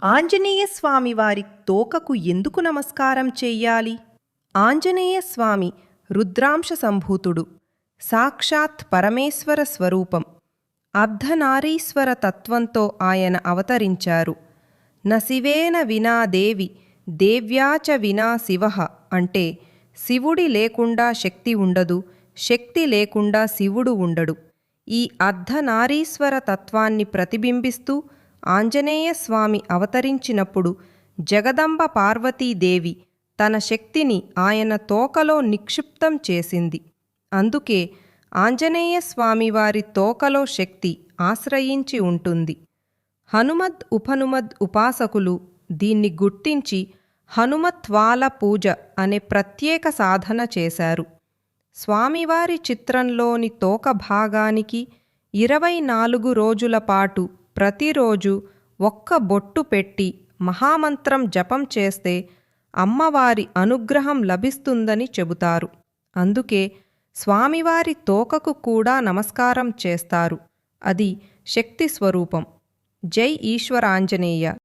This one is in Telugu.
ఆంజనేయ స్వామి వారి తోకకు ఎందుకు నమస్కారం చెయ్యాలి? ఆంజనేయ స్వామి రుద్రాంశ సంభూతుడు, సాక్షాత్ పరమేశ్వర స్వరూపం. అర్ధనారీశ్వర తత్వంతో ఆయన అవతరించారు. న శివేన వినా దేవి, దేవ్యాచ వినా శివః అంటే శివుడి లేకుండా శక్తి ఉండదు, శక్తి లేకుండా శివుడు ఉండడు. ఈ అర్ధనారీశ్వర తత్వాన్ని ప్రతిబింబిస్తూ ఆంజనేయ స్వామి అవతరించినప్పుడు జగదంబ పార్వతీదేవి తన శక్తిని ఆయన తోకలో నిక్షిప్తం చేసింది. అందుకే ఆంజనేయ స్వామివారి తోకలో శక్తి ఆశ్రయించి ఉంటుంది. హనుమద్ ఉపనుమద్ ఉపాసకులు దీన్ని గుర్తించి హనుమత్వాల పూజ అనే ప్రత్యేక సాధన చేశారు. స్వామివారి చిత్రంలోని తోక భాగానికి 24 రోజుల పాటు ప్రతిరోజు ఒక్క బొట్టు పెట్టి మహామంత్రం జపం చేస్తే అమ్మవారి అనుగ్రహం లభిస్తుందని చెబుతారు. అందుకే స్వామివారి తోకకు కూడా నమస్కారం చేస్తారు. అది శక్తి స్వరూపం. జై ఈశ్వరాంజనేయ.